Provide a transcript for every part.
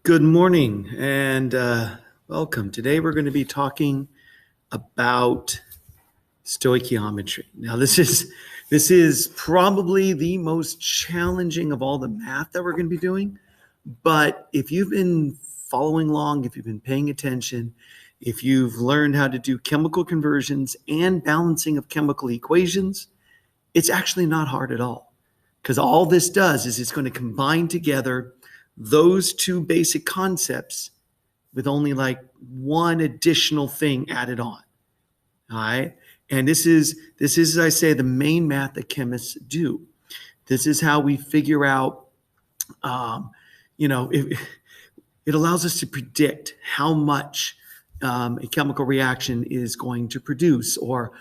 Good morning and welcome. Today we're going to be talking about stoichiometry. Now this is probably the most challenging of all the math that we're going to be doing, but if you've been following along, if you've been paying attention, if you've learned how to do chemical conversions and balancing of chemical equations, it's actually not hard at all. Because all this does is it's going to combine together those two basic concepts with only like one additional thing added on. All right. And this is, as I say, the main math that chemists do. This is how we figure out, it allows us to predict how much a chemical reaction is going to produce, or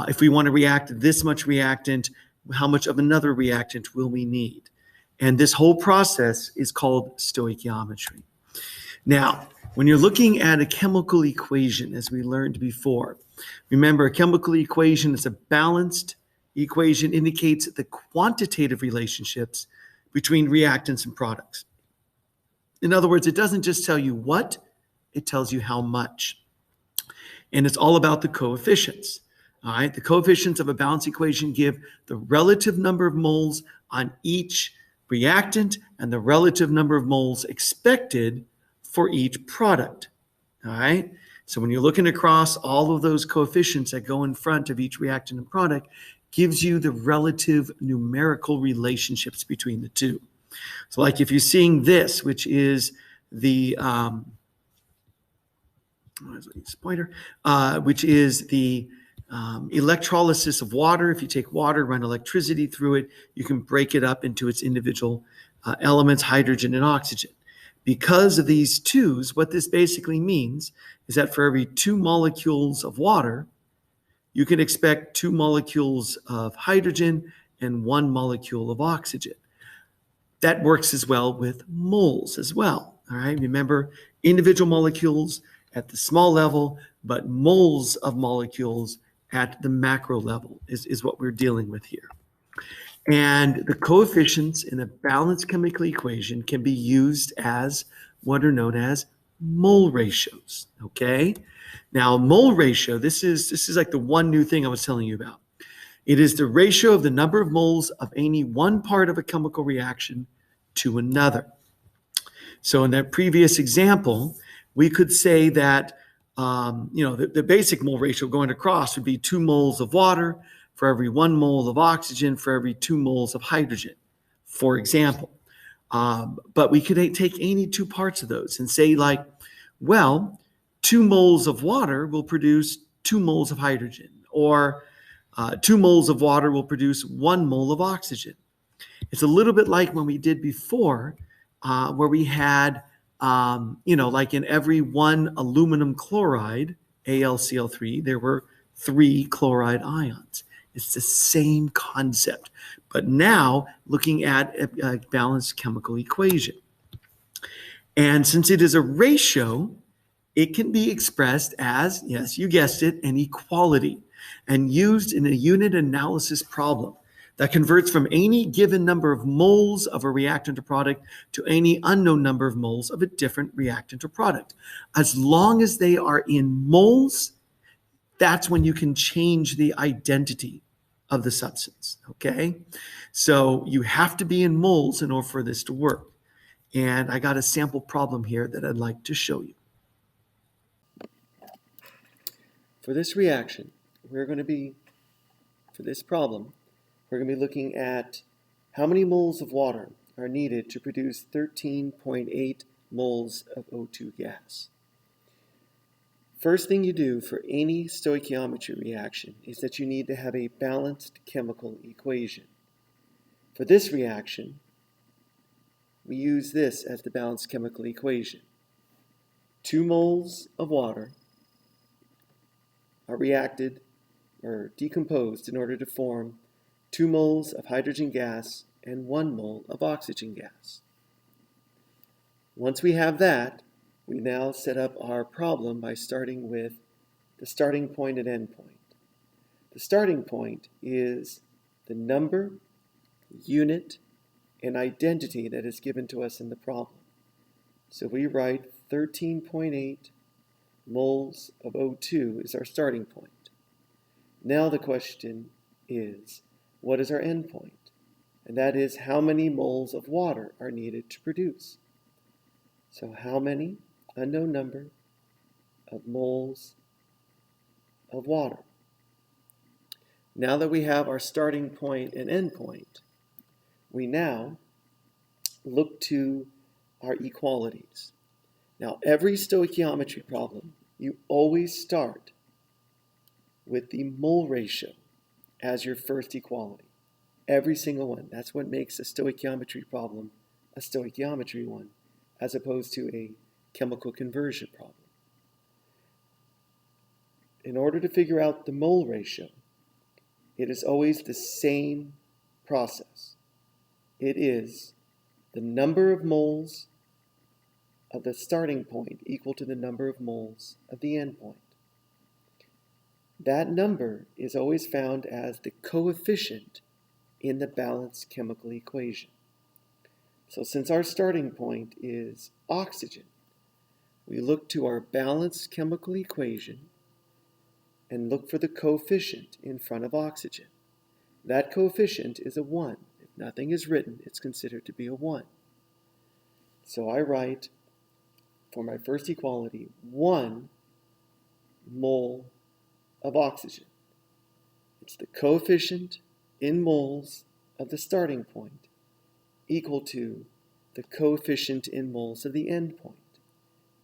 if we want to react this much reactant, how much of another reactant will we need? And this whole process is called stoichiometry. Now, when you're looking at a chemical equation, as we learned before, remember a chemical equation is a balanced equation, indicates the quantitative relationships between reactants and products. In other words, it doesn't just tell you what, it tells you how much. And it's all about the coefficients. All right, the coefficients of a balanced equation give the relative number of moles on each reactant and the relative number of moles expected for each product. All right, so when you're looking across all of those coefficients that go in front of each reactant and product, gives you the relative numerical relationships between the two. So like if you're seeing this, which is the which is the electrolysis of water. If you take water, run electricity through it, you can break it up into its individual elements, hydrogen and oxygen. Because of these twos, what this basically means is that for every 2 molecules of water, you can expect 2 molecules of hydrogen and 1 molecule of oxygen. That works as well with moles as well. All right, remember individual molecules at the small level, but moles of molecules at the macro level is what we're dealing with here. And the coefficients in a balanced chemical equation can be used as what are known as mole ratios. Okay. Now, mole ratio, this is like the one new thing I was telling you about. It is the ratio of the number of moles of any one part of a chemical reaction to another. So in that previous example, we could say that the basic mole ratio going across would be 2 moles of water for every 1 mole of oxygen for every 2 moles of hydrogen, for example. But we could take any 2 parts of those and say 2 moles of water will produce 2 moles of hydrogen, or 2 moles of water will produce 1 mole of oxygen. It's a little bit like when we did before, where we had like in every 1 aluminum chloride, AlCl3, there were 3 chloride ions. It's the same concept, but now looking at a balanced chemical equation. And since it is a ratio, it can be expressed as, yes, you guessed it, an equality, and used in a unit analysis problem that converts from any given number of moles of a reactant or product to any unknown number of moles of a different reactant or product. As long as they are in moles, that's when you can change the identity of the substance, okay? So you have to be in moles in order for this to work. And I got a sample problem here that I'd like to show you. For this reaction, for this problem, we're going to be looking at how many moles of water are needed to produce 13.8 moles of O2 gas. First thing you do for any stoichiometry reaction is that you need to have a balanced chemical equation. For this reaction, we use this as the balanced chemical equation. 2 moles of water are reacted or decomposed in order to form 2 moles of hydrogen gas and 1 mole of oxygen gas. Once we have that, we now set up our problem by starting with the starting point and end point. The starting point is the number, unit, and identity that is given to us in the problem. So we write 13.8 moles of O2 is our starting point. Now the question is, what is our end point? And that is, how many moles of water are needed to produce? So how many, unknown number, of moles of water? Now that we have our starting point and end point, we now look to our equalities. Now, every stoichiometry problem, you always start with the mole ratio as your first equality. Every single one. That's what makes a stoichiometry problem a stoichiometry one, as opposed to a chemical conversion problem. In order to figure out the mole ratio, it is always the same process. It is the number of moles of the starting point equal to the number of moles of the end point. That number is always found as the coefficient in the balanced chemical equation. So since our starting point is oxygen, we look to our balanced chemical equation and look for the coefficient in front of oxygen. That coefficient is a 1. If nothing is written, it's considered to be a 1. So I write, for my first equality, 1 mole of oxygen. It's the coefficient in moles of the starting point equal to the coefficient in moles of the end point.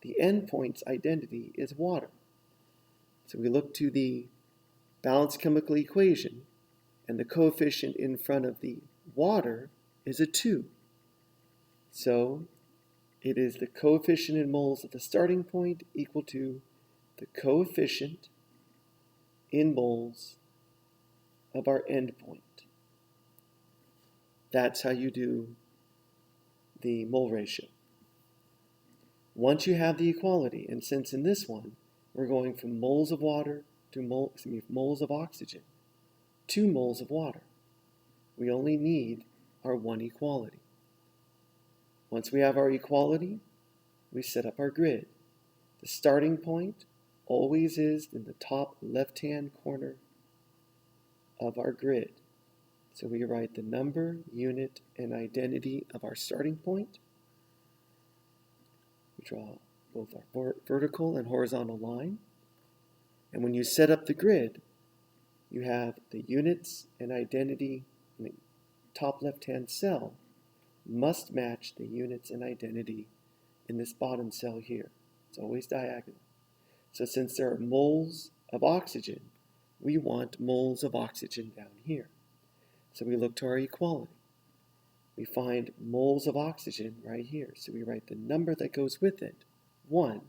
The end point's identity is water. So we look to the balanced chemical equation, and the coefficient in front of the water is a 2. So it is the coefficient in moles of the starting point equal to the coefficient in moles of our end point. That's how you do the mole ratio. Once you have the equality, and since in this one we're going from moles of water to moles of oxygen, 2 moles of water, we only need our one equality. Once we have our equality, we set up our grid. The starting point always is in the top left-hand corner of our grid. So we write the number, unit, and identity of our starting point. We draw both our vertical and horizontal line. And when you set up the grid, you have the units and identity in the top left-hand cell must match the units and identity in this bottom cell here. It's always diagonal. So since there are moles of oxygen, we want moles of oxygen down here. So we look to our equality. We find moles of oxygen right here. So we write the number that goes with it, 1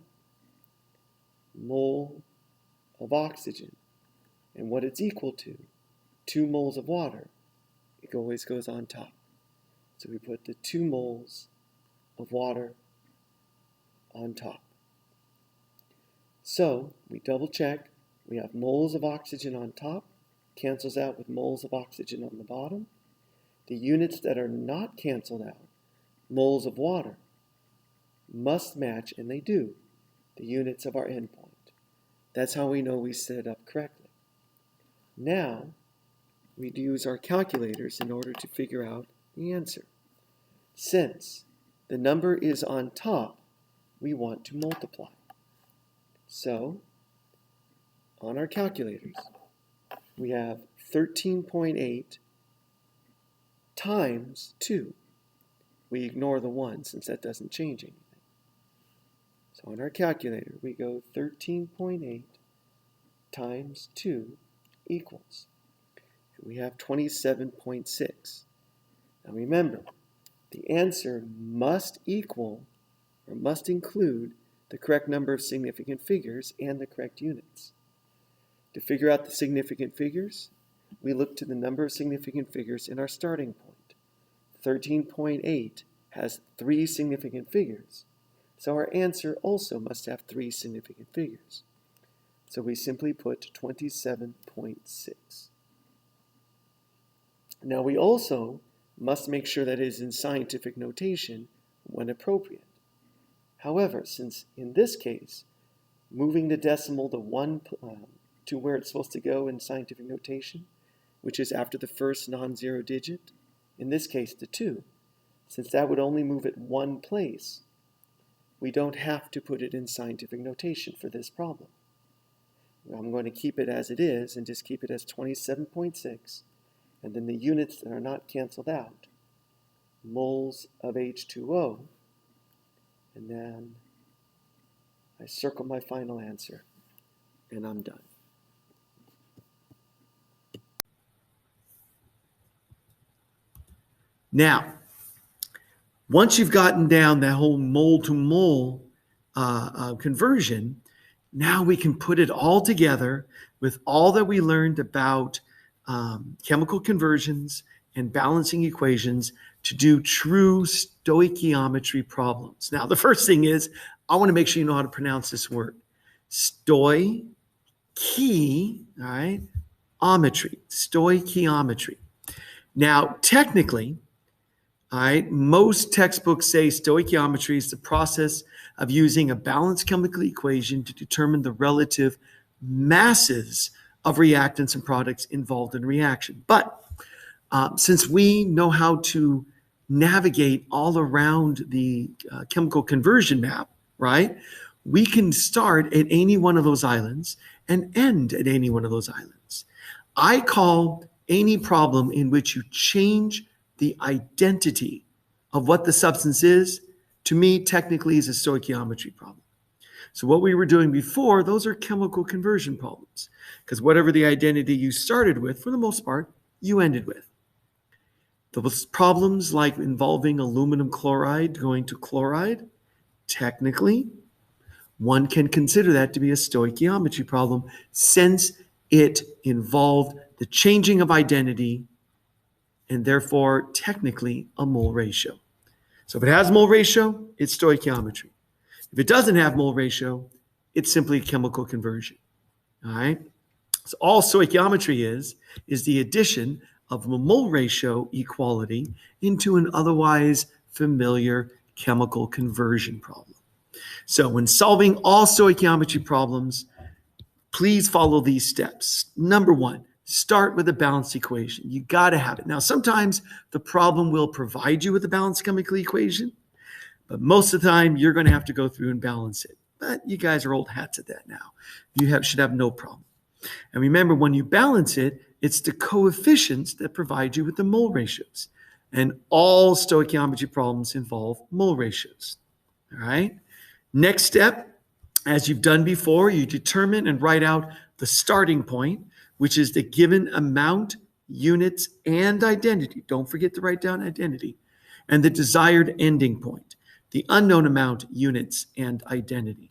mole of oxygen. And what it's equal to, 2 moles of water, it always goes on top. So we put the 2 moles of water on top. So we double check. We have moles of oxygen on top, cancels out with moles of oxygen on the bottom. The units that are not canceled out, moles of water, must match, and they do, the units of our endpoint. That's how we know we set it up correctly. Now, we use our calculators in order to figure out the answer. Since the number is on top, we want to multiply. So, on our calculators, we have 13.8 times 2. We ignore the 1 since that doesn't change anything. So on our calculator, we go 13.8 times 2 equals. And we have 27.6. Now remember, the answer must equal or must include the correct number of significant figures and the correct units. To figure out the significant figures, we look to the number of significant figures in our starting point. 13.8 has 3 significant figures, so our answer also must have 3 significant figures. So we simply put 27.6. Now we also must make sure that it is in scientific notation when appropriate. However, since in this case, moving the decimal to where it's supposed to go in scientific notation, which is after the first non-zero digit, in this case the 2, since that would only move it one place, we don't have to put it in scientific notation for this problem. I'm going to keep it as it is and just keep it as 27.6, and then the units that are not canceled out, moles of H2O, and then I circle my final answer, and I'm done. Now, once you've gotten down that whole mole to mole conversion, now we can put it all together with all that we learned about chemical conversions and balancing equations to do true stoichiometry problems. Now, the first thing is, I want to make sure you know how to pronounce this word. Stoichiometry, all right? Stoichiometry. Now, technically, all right, most textbooks say stoichiometry is the process of using a balanced chemical equation to determine the relative masses of reactants and products involved in a reaction. But since we know how to navigate all around the chemical conversion map, right, we can start at any one of those islands and end at any one of those islands. I call any problem in which you change the identity of what the substance is, to me, technically is a stoichiometry problem. So what we were doing before, those are chemical conversion problems, because whatever the identity you started with, for the most part, you ended with. Those problems like involving aluminum chloride going to chloride, technically, one can consider that to be a stoichiometry problem since it involved the changing of identity and therefore technically a mole ratio. So if it has mole ratio, it's stoichiometry. If it doesn't have mole ratio, it's simply chemical conversion. All right? So all stoichiometry is the addition of a mole ratio equality into an otherwise familiar chemical conversion problem. So when solving all stoichiometry problems, please follow these steps. Number 1, start with a balanced equation. You got to have it. Now, sometimes the problem will provide you with a balanced chemical equation, but most of the time you're going to have to go through and balance it. But you guys are old hats at that now. You should have no problem. And remember, when you balance it, it's the coefficients that provide you with the mole ratios. And all stoichiometry problems involve mole ratios. All right? Next step, as you've done before, you determine and write out the starting point, which is the given amount, units, and identity. Don't forget to write down identity. And the desired ending point, the unknown amount, units, and identity.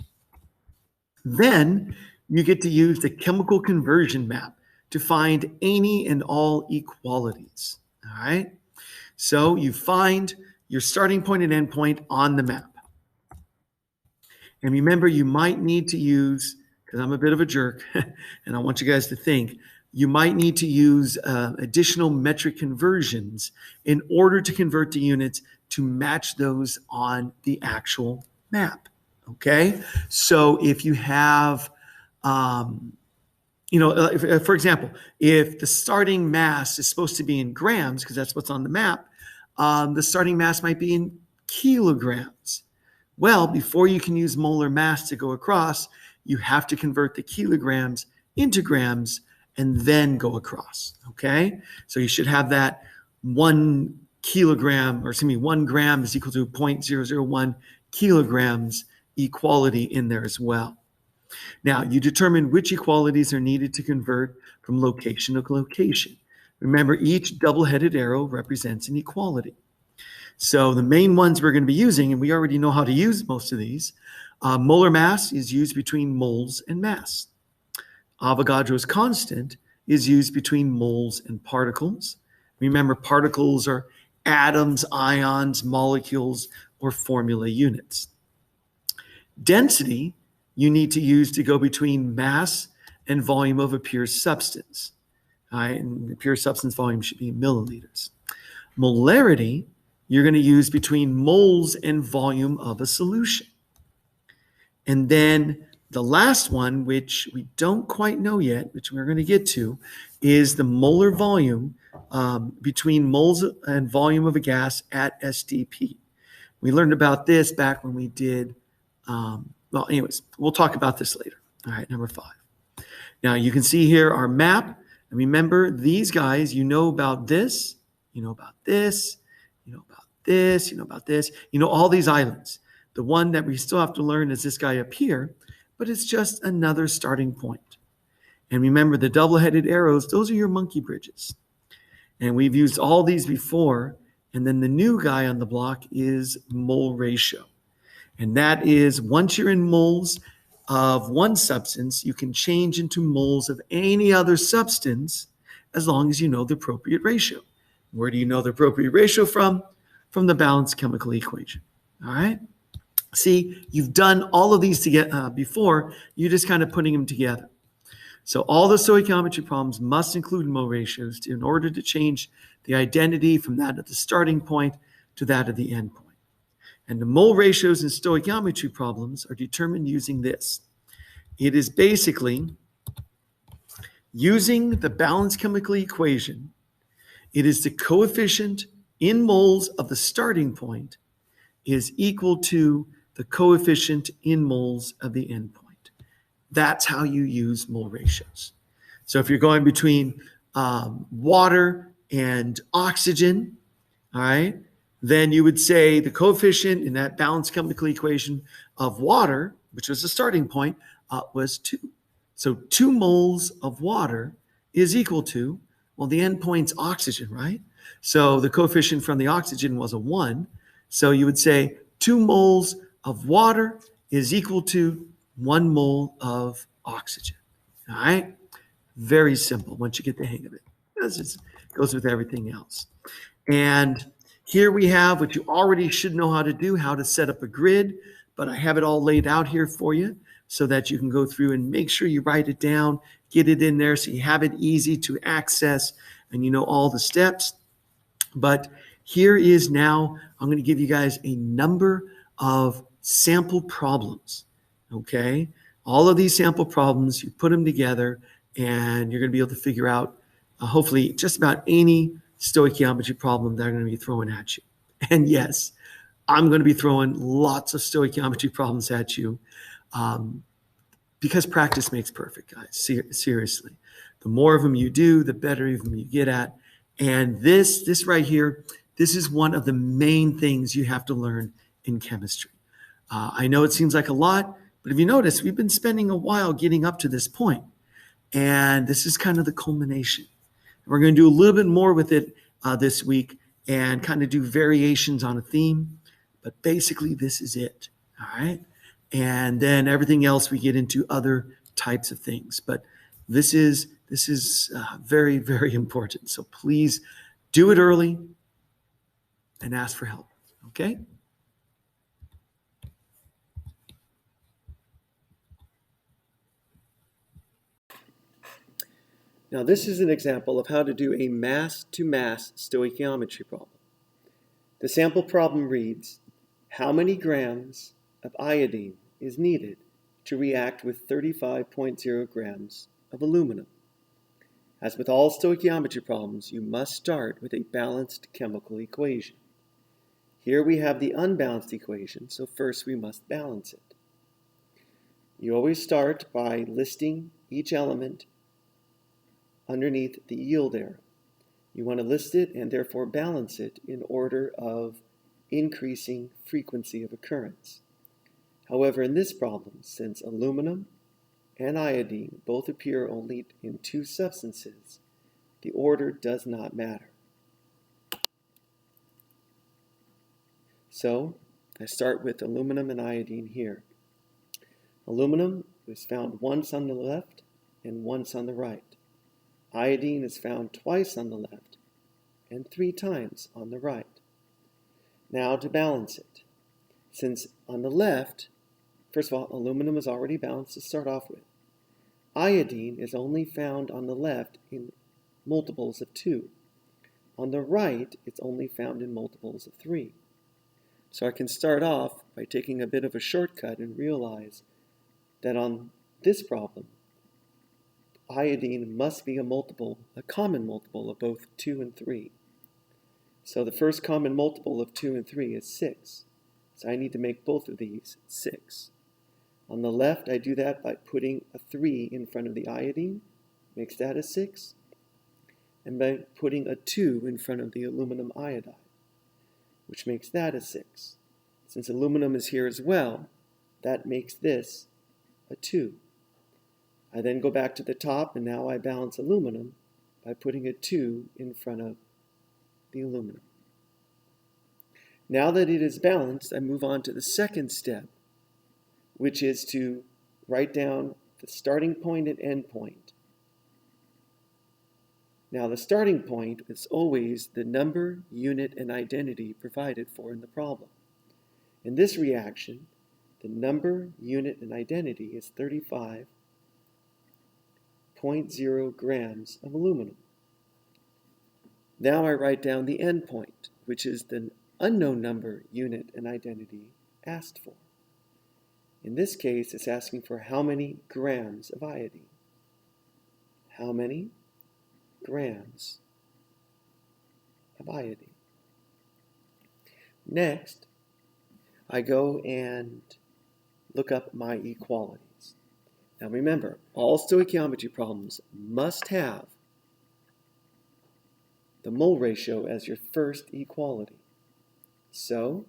Then you get to use the chemical conversion map to find any and all equalities. All right? So you find your starting point and end point on the map. And remember, you might need to use, because I'm a bit of a jerk, and I want you guys to think, you might need to use additional metric conversions in order to convert the units to match those on the actual map. Okay? So if you have, for example, if the starting mass is supposed to be in grams, because that's what's on the map, the starting mass might be in kilograms. Well, before you can use molar mass to go across, you have to convert the kilograms into grams and then go across, okay? So you should have that 1 gram is equal to 0.001 kilograms equality in there as well. Now, you determine which equalities are needed to convert from location to location. Remember, each double-headed arrow represents an equality. So the main ones we're going to be using, and we already know how to use most of these, molar mass is used between moles and mass. Avogadro's constant is used between moles and particles. Remember, particles are atoms, ions, molecules, or formula units. Density you need to use to go between mass and volume of a pure substance. And the pure substance volume should be milliliters. Molarity you're going to use between moles and volume of a solution. And then the last one, which we don't quite know yet, which we're going to get to, is the molar volume between moles and volume of a gas at SDP. We learned about this back when we did, well, anyways, we'll talk about this later. All right, number 5. Now you can see here our map. And remember, these guys, you know about this, you know about this, you know about this, you know about this, you know all these islands. The one that we still have to learn is this guy up here, but it's just another starting point. And remember, the double-headed arrows, those are your monkey bridges. And we've used all these before. And then the new guy on the block is mole ratio. And that is, once you're in moles of one substance, you can change into moles of any other substance as long as you know the appropriate ratio. Where do you know the appropriate ratio from? From the balanced chemical equation. All right? See, you've done all of these before. You're just kind of putting them together. So all the stoichiometry problems must include mole ratios in order to change the identity from that of the starting point to that of the end point. And the mole ratios in stoichiometry problems are determined using this. It is basically using the balanced chemical equation. It is the coefficient in moles of the starting point is equal to the coefficient in moles of the end point. That's how you use mole ratios. So if you're going between water and oxygen, all right, then you would say the coefficient in that balanced chemical equation of water, which was the starting point, was 2. So 2 moles of water is equal to, well, the end point's oxygen, right? So the coefficient from the oxygen was a 1. So you would say 2 moles of water is equal to 1 mole of oxygen. All right? Very simple once you get the hang of it. It goes with everything else. And here we have what you already should know how to do, how to set up a grid, but I have it all laid out here for you so that you can go through and make sure you write it down, get it in there so you have it easy to access and you know all the steps. But here is now, I'm going to give you guys a number of sample problems, okay? All of these sample problems, you put them together and you're going to be able to figure out, hopefully, just about any stoichiometry problem that I'm going to be throwing at you. And yes, I'm going to be throwing lots of stoichiometry problems at you because practice makes perfect, guys. Seriously. The more of them you do, the better of them you get at. And this right here, this is one of the main things you have to learn in chemistry. I know it seems like a lot, but if you notice, we've been spending a while getting up to this point. And this is kind of the culmination. We're going to do a little bit more with it this week and kind of do variations on a theme. But basically, this is it. All right. And then everything else we get into other types of things. But this is very, very important. So please do it early and ask for help. Okay? Now, this is an example of how to do a mass-to-mass stoichiometry problem. The sample problem reads, how many grams of iodine is needed to react with 35.0 grams of aluminum? As with all stoichiometry problems, you must start with a balanced chemical equation. Here we have the unbalanced equation, so first we must balance it. You always start by listing each element underneath the yield arrow. You want to list it and therefore balance it in order of increasing frequency of occurrence. However, in this problem, since aluminum and iodine both appear only in 2 substances, the order does not matter. So, I start with aluminum and iodine here. Aluminum is found once on the left and once on the right. Iodine is found twice on the left and 3 times on the right. Now to balance it. Since on the left, first of all, aluminum is already balanced to start off with. Iodine is only found on the left in multiples of 2. On the right, it's only found in multiples of 3. So I can start off by taking a bit of a shortcut and realize that on this problem, iodine must be a common multiple of both 2 and 3. So the first common multiple of 2 and 3 is 6. So I need to make both of these 6. On the left, I do that by putting a 3 in front of the iodine, makes that a 6, and by putting a 2 in front of the aluminum iodide, which makes that a 6. Since aluminum is here as well, that makes this a 2. I then go back to the top, and now I balance aluminum by putting a 2 in front of the aluminum. Now that it is balanced, I move on to the second step, which is to write down the starting point and end point. Now, the starting point is always the number, unit, and identity provided for in the problem. In this reaction, the number, unit, and identity is 35.0 grams of aluminum. Now I write down the end point, which is the unknown number, unit, and identity asked for. In this case, it's asking for how many grams of iodine. How many grams of iodine? Next, I go and look up my equalities. Now remember, all stoichiometry problems must have the mole ratio as your first equality. So,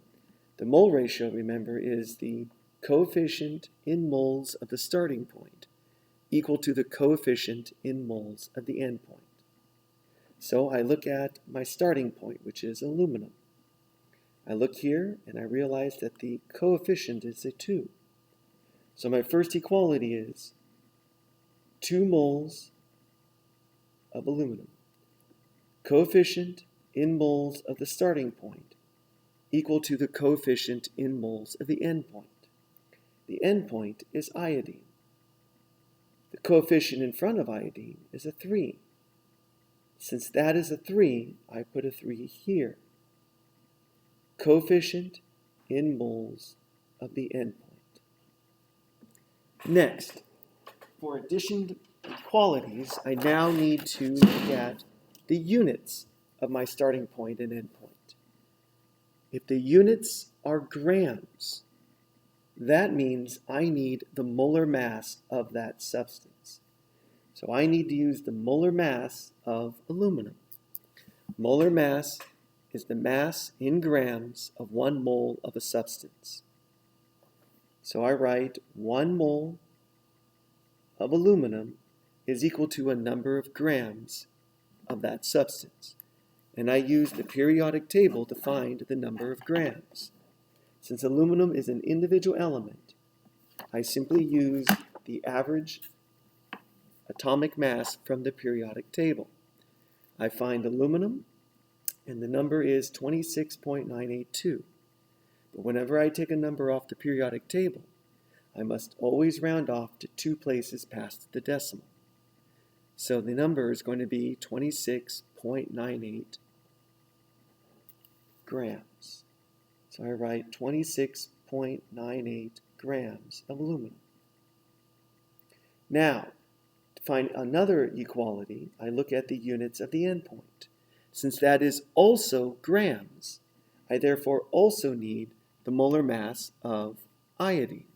the mole ratio, remember, is the coefficient in moles of the starting point equal to the coefficient in moles of the end point. So I look at my starting point, which is aluminum. I look here and I realize that the coefficient is a 2. So my first equality is 2 moles of aluminum. Coefficient in moles of the starting point equal to the coefficient in moles of the end point. The end point is iodine. The coefficient in front of iodine is a 3. Since that is a 3, I put a 3 here. Coefficient in moles of the end point. Next, for addition equalities, I now need to look at the units of my starting point and end point. If the units are grams, that means I need the molar mass of that substance. So I need to use the molar mass of aluminum. Molar mass is the mass in grams of 1 mole of a substance. So I write 1 mole of aluminum is equal to a number of grams of that substance. And I use the periodic table to find the number of grams. Since aluminum is an individual element, I simply use the average atomic mass from the periodic table. I find aluminum, and the number is 26.982. But whenever I take a number off the periodic table, I must always round off to 2 places past the decimal. So the number is going to be 26.98 grams. So I write 26.98 grams of aluminum. Now, to find another equality, I look at the units of the end point. Since that is also grams, I therefore also need the molar mass of iodine.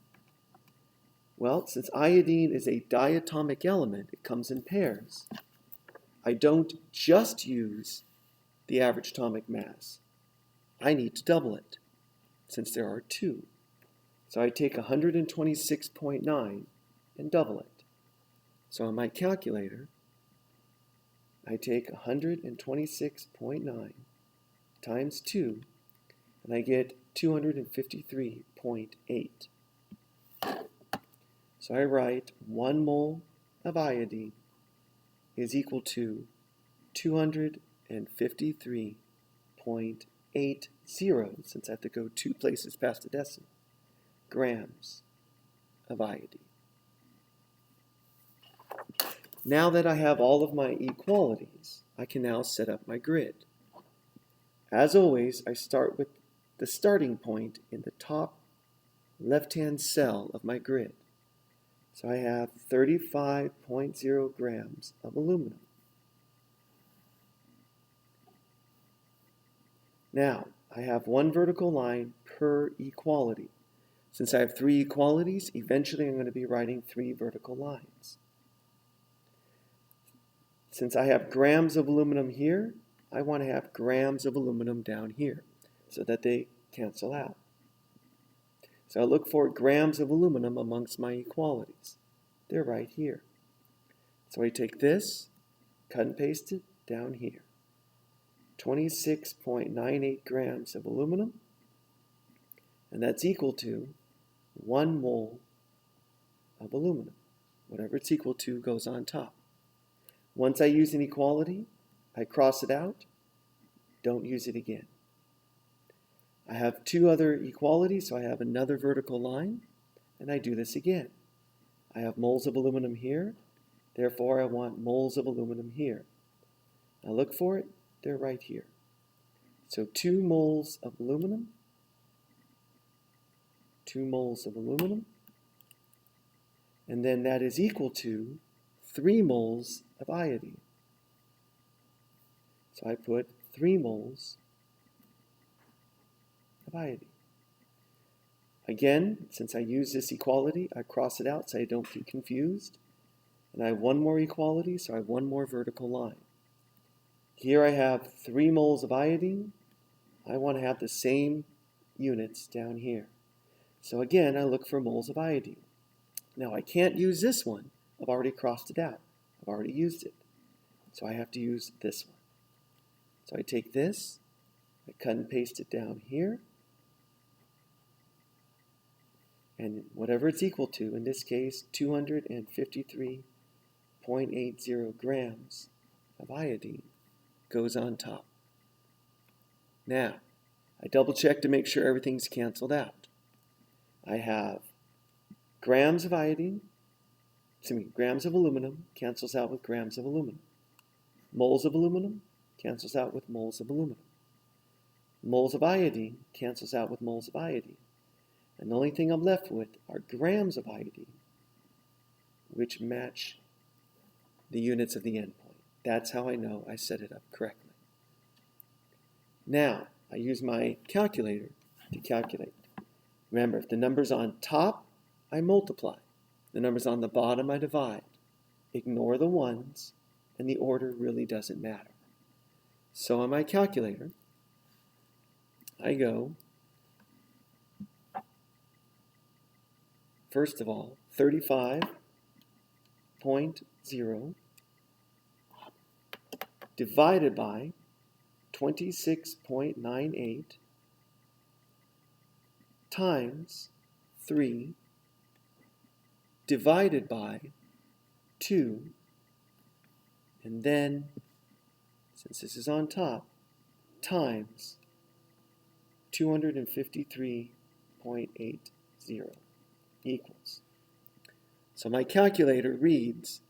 Well, since iodine is a diatomic element, it comes in pairs. I don't just use the average atomic mass. I need to double it, since there are 2. So I take 126.9 and double it. So on my calculator, I take 126.9 times 2, and I get 253.8. So I write 1 mole of iodine is equal to 253.80, since I have to go 2 places past the decimal, grams of iodine. Now that I have all of my equalities, I can now set up my grid. As always, I start with the starting point in the top left-hand cell of my grid. So I have 35.0 grams of aluminum. Now, I have one vertical line per equality. Since I have 3 equalities, eventually I'm going to be writing 3 vertical lines. Since I have grams of aluminum here, I want to have grams of aluminum down here so that they cancel out. So I look for grams of aluminum amongst my equalities. They're right here. So I take this, cut and paste it down here. 26.98 grams of aluminum, and that's equal to 1 mole of aluminum. Whatever it's equal to goes on top. Once I use an equality, I cross it out, don't use it again. I have 2 other equalities, so I have another vertical line, and I do this again. I have moles of aluminum here, therefore I want moles of aluminum here. I look for it, they're right here. So 2 moles of aluminum, 2 moles of aluminum, and then that is equal to 3 moles of iodine. So I put 3 moles of iodine. Again, since I use this equality, I cross it out so I don't get confused. And I have 1 more equality, so I have 1 more vertical line. Here I have 3 moles of iodine. I want to have the same units down here. So again, I look for moles of iodine. Now I can't use this one. I've already crossed it out. I've already used it. So I have to use this one. So I take this, I cut and paste it down here. And whatever it's equal to, in this case, 253.80 grams of iodine goes on top. Now, I double check to make sure everything's canceled out. I have grams of iodine, grams of aluminum cancels out with grams of aluminum. Moles of aluminum cancels out with moles of aluminum. Moles of iodine cancels out with moles of iodine. And the only thing I'm left with are grams of iodine, which match the units of the endpoint. That's how I know I set it up correctly. Now, I use my calculator to calculate. Remember, if the number's on top, I multiply. The number's on the bottom, I divide. Ignore the ones, and the order really doesn't matter. So on my calculator, I go, first of all, 35.0 divided by 26.98 times 3 divided by 2, and then, since this is on top, times 253.80 equals. So my calculator reads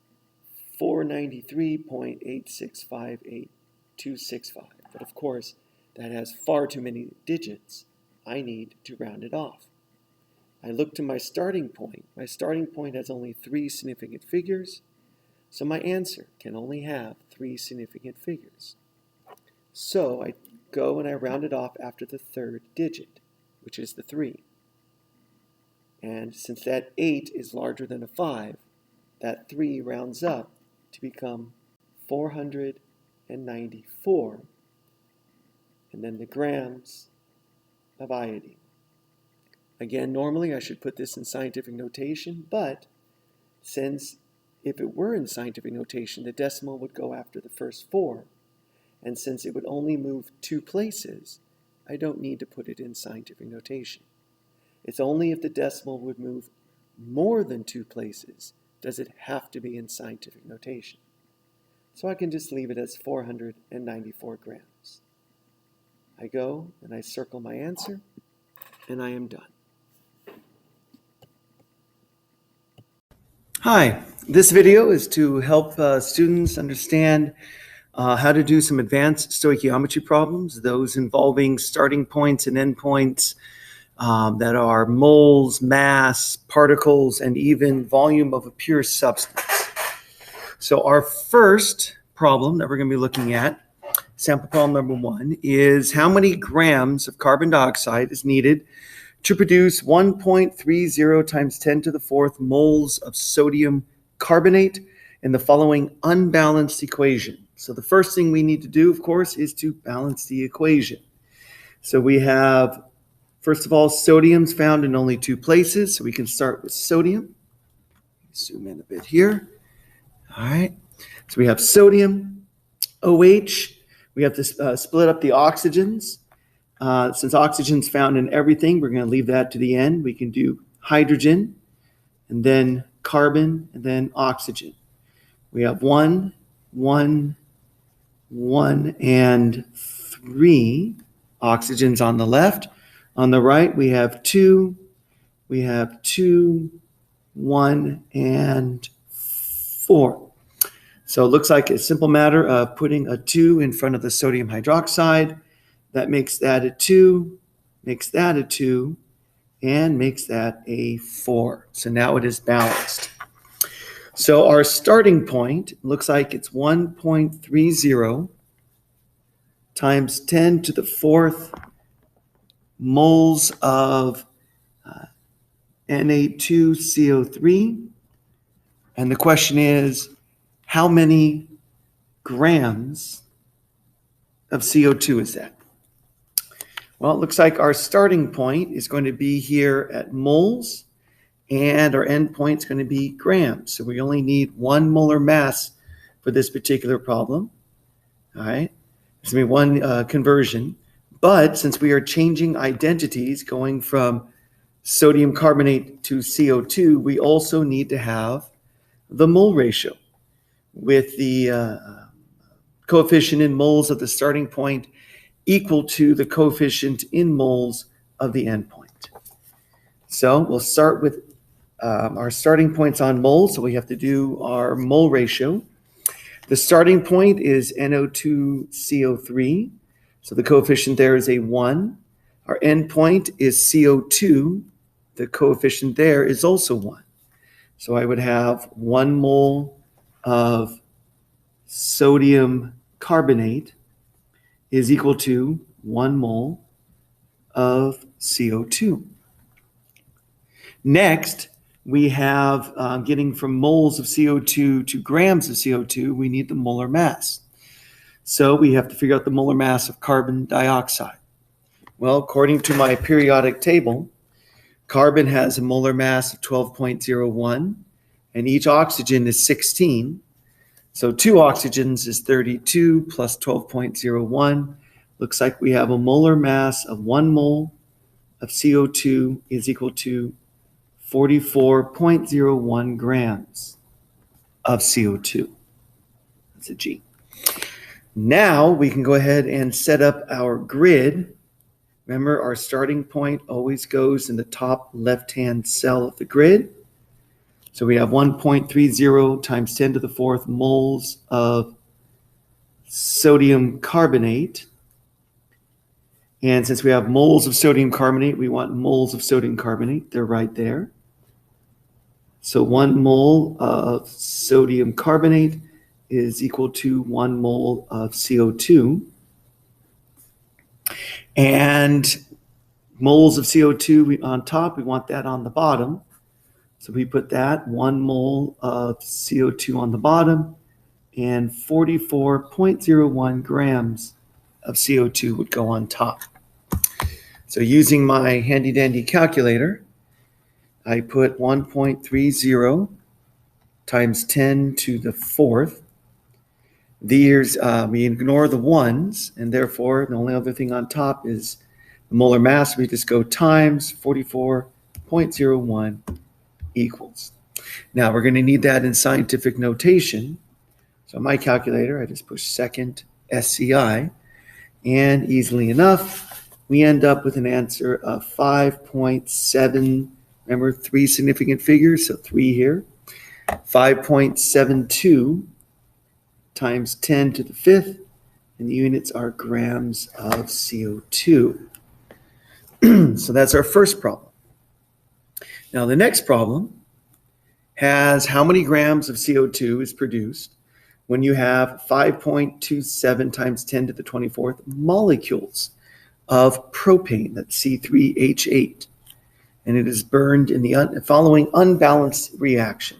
493.8658265, but of course that has far too many digits. I need to round it off. I look to my starting point. My starting point has only 3 significant figures, so my answer can only have 3 significant figures. So I go and I round it off after the 3rd digit, which is the 3. And since that 8 is larger than a 5, that 3 rounds up to become 494, and then the grams of iodine. Again, normally I should put this in scientific notation, but since if it were in scientific notation, the decimal would go after the first 4, and since it would only move 2 places, I don't need to put it in scientific notation. It's only if the decimal would move more than 2 places does it have to be in scientific notation. So I can just leave it as 494 grams. I go and I circle my answer, and I am done. Hi, this video is to help students understand how to do some advanced stoichiometry problems, those involving starting points and endpoints, that are moles, mass, particles, and even volume of a pure substance. So our first problem that we're going to be looking at, sample problem number 1, is how many grams of carbon dioxide is needed to produce 1.30 times 10 to the 4th moles of sodium carbonate in the following unbalanced equation. So the first thing we need to do, of course, is to balance the equation. So we have, first of all, sodium's found in only 2 places, so we can start with sodium. Zoom in a bit here. All right, so we have sodium, OH. We have to split up the oxygens. Since oxygen's found in everything, we're going to leave that to the end. We can do hydrogen, and then carbon, and then oxygen. We have 1, 1, 1, and 3 oxygens on the left. On the right, we have 2, 1, and 4. So it looks like a simple matter of putting a 2 in front of the sodium hydroxide. That makes that a 2, makes that a 2, and makes that a 4. So now it is balanced. So our starting point looks like it's 1.30 times 10 to the 4th moles of Na2CO3. And the question is, how many grams of CO2 is that? Well, it looks like our starting point is going to be here at moles, and our end point is going to be grams. So we only need 1 molar mass for this particular problem. All right, it's going to be one conversion. But since we are changing identities, going from sodium carbonate to CO2, we also need to have the mole ratio with the coefficient in moles of the starting point equal to the coefficient in moles of the endpoint. So we'll start with our starting points on moles. So we have to do our mole ratio. The starting point is NO2CO3. So the coefficient there is a 1. Our endpoint is CO2. The coefficient there is also 1. So I would have 1 mole of sodium carbonate is equal to 1 mole of CO2. Next, we have getting from moles of CO2 to grams of CO2, we need the molar mass. So we have to figure out the molar mass of carbon dioxide. Well, according to my periodic table, carbon has a molar mass of 12.01, and each oxygen is 16. So 2 oxygens is 32 plus 12.01. Looks like we have a molar mass of 1 mole of CO2 is equal to 44.01 grams of CO2. That's a G. Now we can go ahead and set up our grid. Remember, our starting point always goes in the top left-hand cell of the grid. So we have 1.30 times 10 to the 4th moles of sodium carbonate. And since we have moles of sodium carbonate, we want moles of sodium carbonate. They're right there. So 1 mole of sodium carbonate is equal to 1 mole of CO2. And moles of CO2 on top, we want that on the bottom. So we put that 1 mole of CO2 on the bottom, and 44.01 grams of CO2 would go on top. So using my handy dandy calculator, I put 1.30 times 10 to the 4th. These, we ignore the 1s, and therefore the only other thing on top is the molar mass. We just go times 44.01 equals. Now we're going to need that in scientific notation. So on my calculator, I just push second SCI, and easily enough, we end up with an answer of 5.7. Remember, 3 significant figures, so 3 here. 5.72 times 10 to the 5th, and the units are grams of CO2. So that's our first problem. Now the next problem has how many grams of CO2 is produced when you have 5.27 times 10 to the 24th molecules of propane, that's C3H8, and it is burned in the following unbalanced reaction.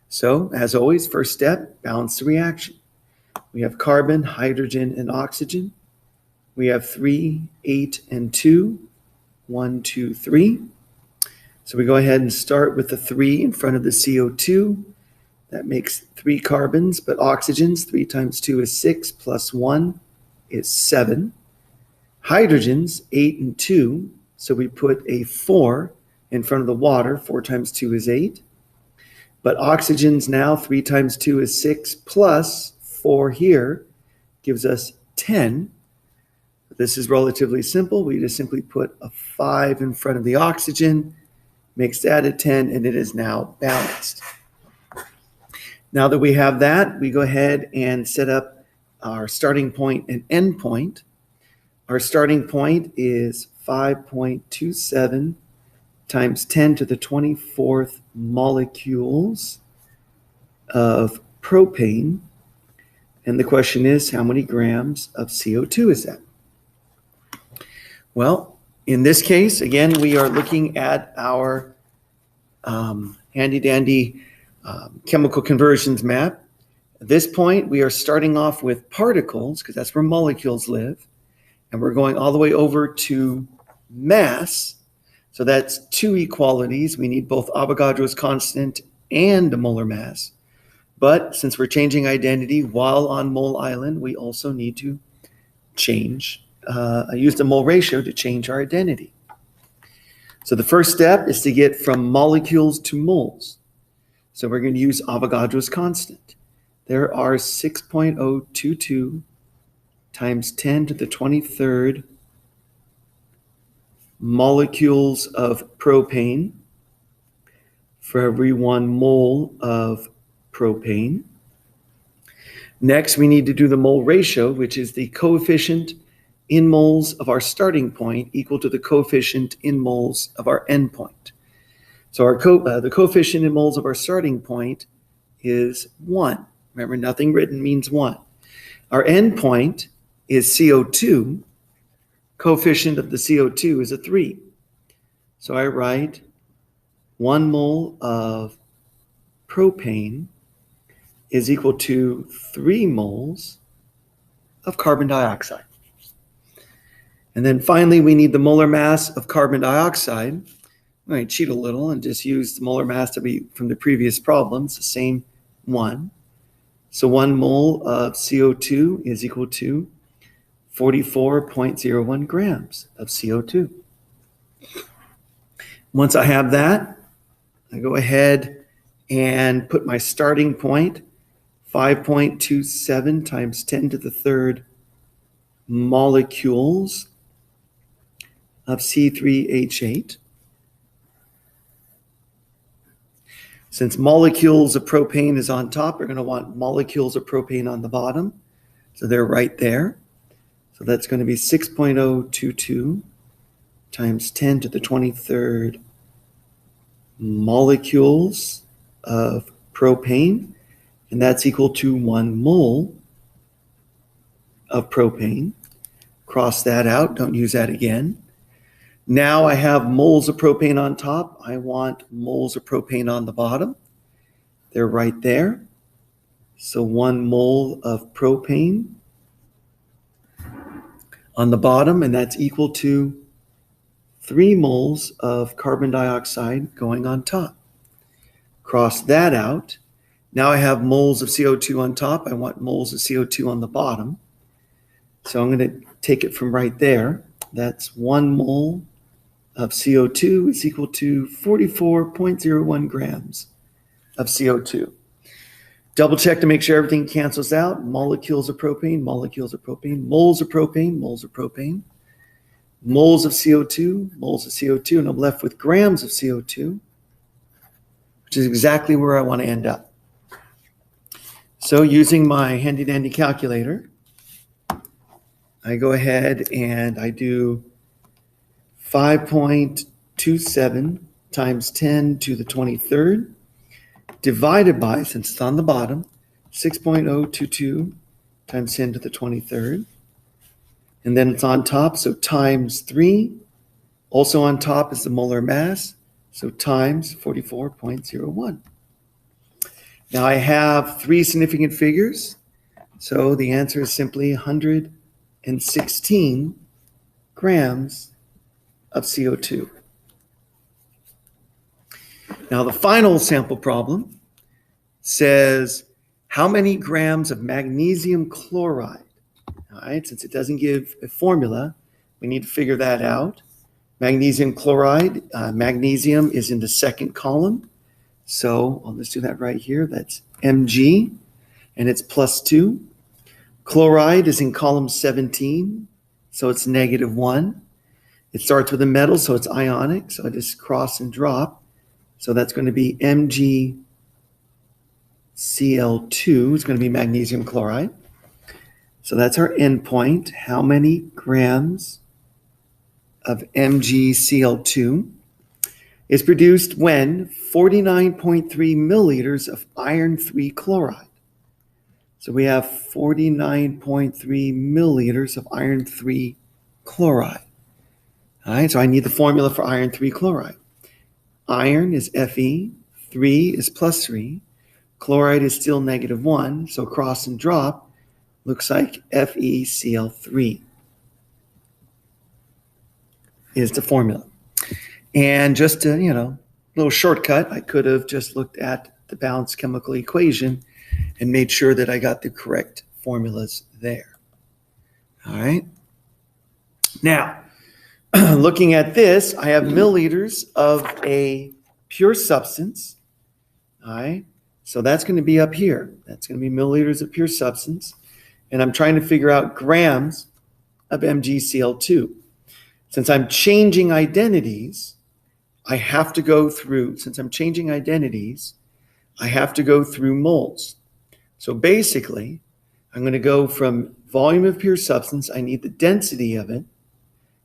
So, as always, first step, balance the reaction. We have carbon, hydrogen, and oxygen. We have 3, 8, and 2. 1, 2, 3. So we go ahead and start with the 3 in front of the CO2. That makes 3 carbons, but oxygens, 3 times 2 is 6, plus 1 is 7. Hydrogens, 8 and 2, so we put a 4 in front of the water. 4 times 2 is 8. But oxygens now, 3 times 2 is 6, plus 4 here gives us 10. This is relatively simple. We just simply put a 5 in front of the oxygen, makes that a 10, and it is now balanced. Now that we have that, we go ahead and set up our starting point and end point. Our starting point is 5.27 times 10 to the 24th molecules of propane. And the question is, how many grams of CO2 is that? Well, in this case, again, we are looking at our handy-dandy chemical conversions map. At this point, we are starting off with particles, because that's where molecules live, and we're going all the way over to mass. So that's 2 equalities. We need both Avogadro's constant and a molar mass. But since we're changing identity while on mole island, we also need to change. I used the mole ratio to change our identity. So the first step is to get from molecules to moles. So we're going to use Avogadro's constant. There are 6.022 times 10 to the 23rd molecules of propane for every 1 mole of propane. Next, we need to do the mole ratio, which is the coefficient in moles of our starting point equal to the coefficient in moles of our end point. So the coefficient in moles of our starting point is 1. Remember, nothing written means 1. Our end point is CO2. Coefficient of the CO2 is a 3. So I write 1 mole of propane is equal to 3 moles of carbon dioxide. And then finally, we need the molar mass of carbon dioxide. I'm going to cheat a little and just use the molar mass to be from the previous problems, the same 1. So 1 mole of CO2 is equal to 44.01 grams of CO2. Once I have that, I go ahead and put my starting point, 5.27 times 10 to the 3rd molecules of C3H8. Since molecules of propane is on top, we're going to want molecules of propane on the bottom. So they're right there. So that's going to be 6.022 times 10 to the 23rd molecules of propane. And that's equal to 1 mole of propane. Cross that out. Don't use that again. Now I have moles of propane on top. I want moles of propane on the bottom. They're right there. So 1 mole of propane on the bottom, and that's equal to 3 moles of carbon dioxide going on top. Cross that out. Now I have moles of CO2 on top. I want moles of CO2 on the bottom. So I'm going to take it from right there. That's 1 mole of CO2 is equal to 44.01 grams of CO2. Double check to make sure everything cancels out. Molecules of propane, molecules of propane, moles of propane, moles of propane, moles of CO2, and I'm left with grams of CO2, which is exactly where I want to end up. So using my handy-dandy calculator, I go ahead and I do 5.27 times 10 to the 23rd divided by, since it's on the bottom, 6.022 times 10 to the 23rd. And then it's on top, so times 3. Also on top is the molar mass, so times 44.01. Now I have 3 significant figures, so the answer is simply 116 grams of CO2. Now the final sample problem says how many grams of magnesium chloride. All right, since it doesn't give a formula, we need to figure that out. Magnesium chloride, magnesium is in the second column. So let's do that right here. That's Mg, and it's +2. Chloride is in column 17, so it's -1. It starts with a metal, so it's ionic, so I just cross and drop. So that's going to be MgCl2. It's going to be magnesium chloride. So that's our endpoint. How many grams of MgCl2 is produced when 49.3 milliliters of iron 3 chloride. So we have 49.3 milliliters of iron 3 chloride. All right, so I need the formula for iron 3 chloride. Iron is Fe, 3 is +3, chloride is still -1, so cross and drop looks like FeCl3 is the formula. And just a little shortcut, I could have just looked at the balanced chemical equation and made sure that I got the correct formulas there. All right. Now, looking at this, I have milliliters of a pure substance. All right. So that's going to be up here. That's going to be milliliters of pure substance. And I'm trying to figure out grams of MgCl2. Since I'm changing identities, I have to go through moles. So basically, I'm going to go from volume of pure substance, I need the density of it,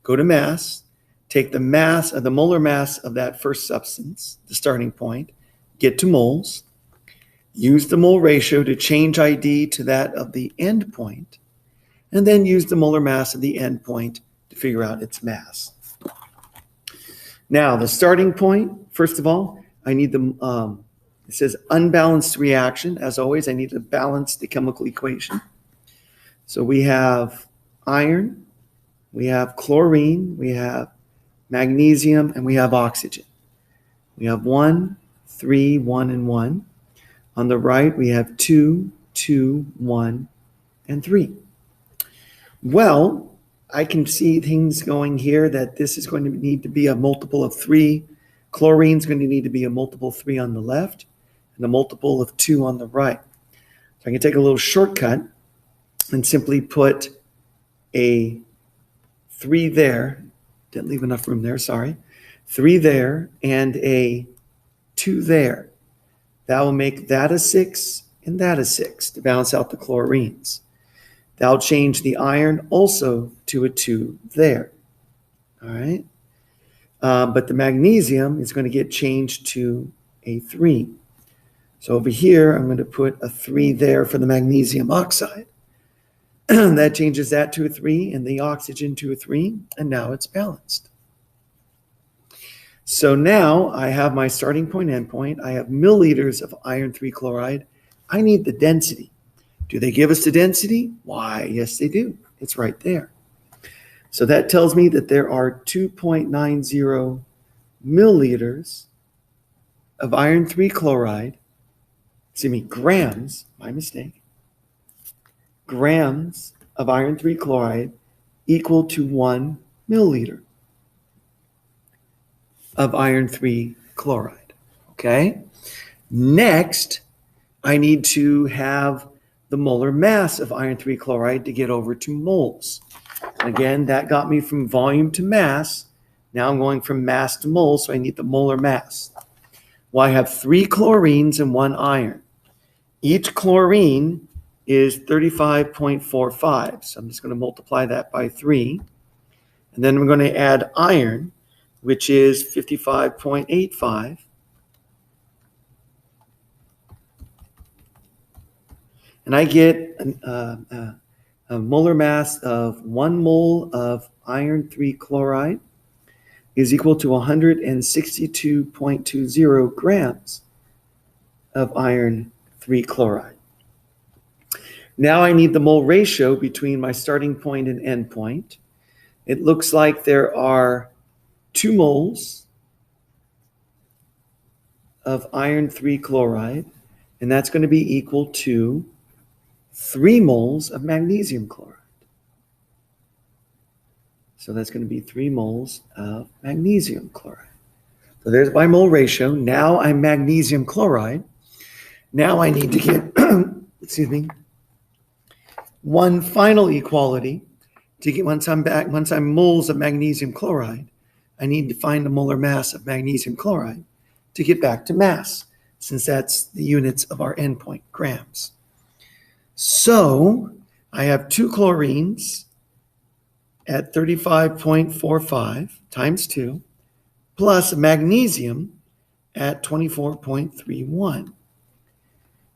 go to mass, take the mass of the molar mass of that first substance, the starting point, get to moles, use the mole ratio to change ID to that of the end point, and then use the molar mass of the end point to figure out its mass. Now, the starting point, first of all, I need the, it says unbalanced reaction. As always, I need to balance the chemical equation. So we have iron, we have chlorine, we have magnesium, and we have oxygen. We have 1, 3, 1, and 1. On the right, we have 2, 2, 1, and 3. Well, I can see things going here that this is going to need to be a multiple of 3. Chlorine is going to need to be a multiple of 3 on the left and a multiple of 2 on the right. So I can take a little shortcut and simply put a 3 there. Didn't leave enough room there, sorry. 3 there and a 2 there. That will make that a 6 and that a 6 to balance out the chlorines. That'll change the iron also to a 2 there. All right. But the magnesium is going to get changed to a 3. So over here, I'm going to put a 3 there for the magnesium oxide. That changes that to a 3 and the oxygen to a 3. And now it's balanced. So now I have my starting point, end point. I have milliliters of iron 3 chloride. I need the density. Do they give us the density? Why, yes, they do. It's right there. So that tells me that there are 2.90 milliliters of iron 3 chloride, grams, my mistake, grams of iron 3 chloride equal to 1 milliliter of iron 3 chloride, okay? Next, I need to have the molar mass of iron 3 chloride to get over to moles. Again, that got me from volume to mass. Now I'm going from mass to moles, so I need the molar mass. Well, I have 3 chlorines and 1 iron. Each chlorine is 35.45, so I'm just going to multiply that by 3. And then we're going to add iron, which is 55.85. And I get a molar mass of 1 mole of iron 3 chloride is equal to 162.20 grams of iron 3 chloride. Now I need the mole ratio between my starting point and end point. It looks like there are 2 moles of iron 3 chloride, and that's going to be equal to 3 moles of magnesium chloride. So that's going to be 3 moles of magnesium chloride. So there's my mole ratio. Now I'm magnesium chloride. Now I need to get, excuse me, one final equality to get once I'm moles of magnesium chloride, I need to find the molar mass of magnesium chloride to get back to mass, since that's the units of our endpoint, grams. So I have 2 chlorines at 35.45 times 2, plus magnesium at 24.31.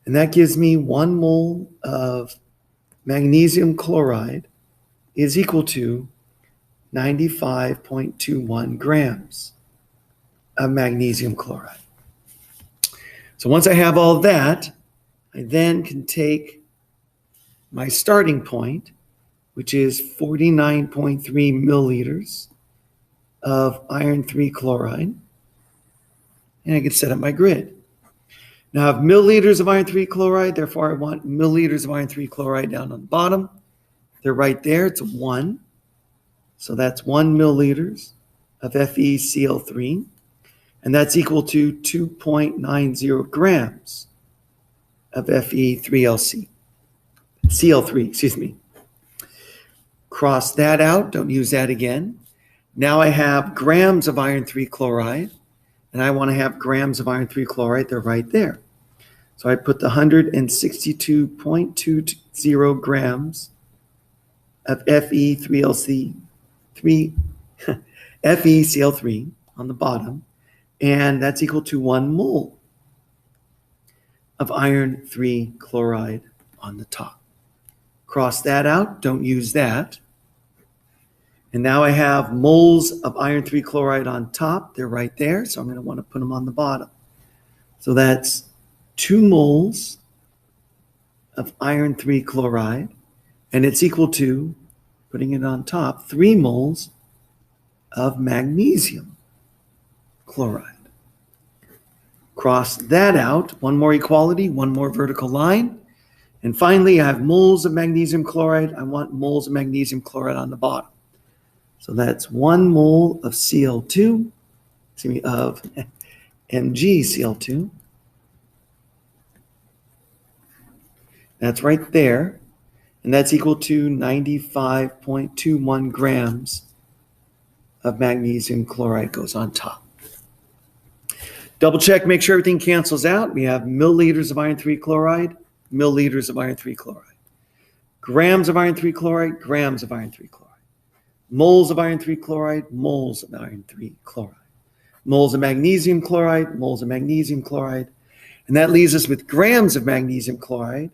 And that gives me 1 mole of magnesium chloride is equal to 95.21 grams of magnesium chloride. So once I have all that, I then can take my starting point, which is 49.3 milliliters of iron 3 chloride, and I can set up my grid. Now I have milliliters of iron 3 chloride, therefore I want milliliters of iron 3 chloride down on the bottom. They're right there, it's 1. So that's 1 milliliters of FeCl3, and that's equal to 2.90 grams of Cl3, excuse me. Cross that out, don't use that again. Now I have grams of iron 3 chloride, and I want to have grams of iron 3 chloride, they're right there. So I put the 162.20 grams of FeCl3 on the bottom, and that's equal to 1 mole of iron 3 chloride on the top. Cross that out, don't use that. And now I have moles of iron 3 chloride on top, they're right there, so I'm going to want to put them on the bottom. So that's 2 moles of iron 3 chloride, and it's equal to, putting it on top, 3 moles of magnesium chloride. Cross that out, one more equality, one more vertical line, and finally I have moles of magnesium chloride. I want moles of magnesium chloride on the bottom. So that's 1 mole of Cl2, of MgCl2. That's right there. And that's equal to 95.21 grams of magnesium chloride goes on top. Double check, make sure everything cancels out. We have milliliters of iron 3 chloride, milliliters of iron 3 chloride. Grams of iron 3 chloride, grams of iron 3 chloride. Moles of iron 3 chloride, moles of iron 3 chloride. Moles of magnesium chloride, moles of magnesium chloride. And that leaves us with grams of magnesium chloride,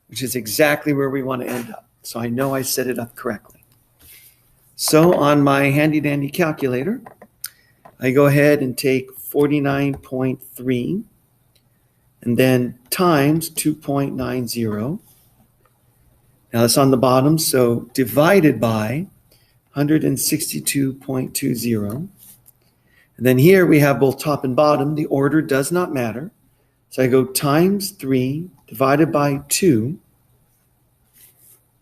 which is exactly where we want to end up. So I know I set it up correctly. So on my handy dandy calculator, I go ahead and take 49.3 and then times 2.90. Now that's on the bottom, so divided by 162.20. And then here we have both top and bottom. The order does not matter. So I go times 3 divided by 2.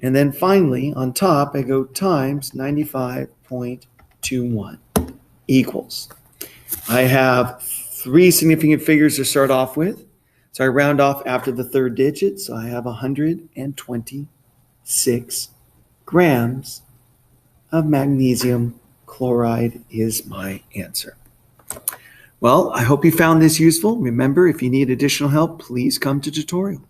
And then finally, on top, I go times 95.21 equals. I have 3 significant figures to start off with. So I round off after the 3rd digit. So I have 126 grams of magnesium chloride is my answer. Well, I hope you found this useful. Remember, if you need additional help, please come to tutorial.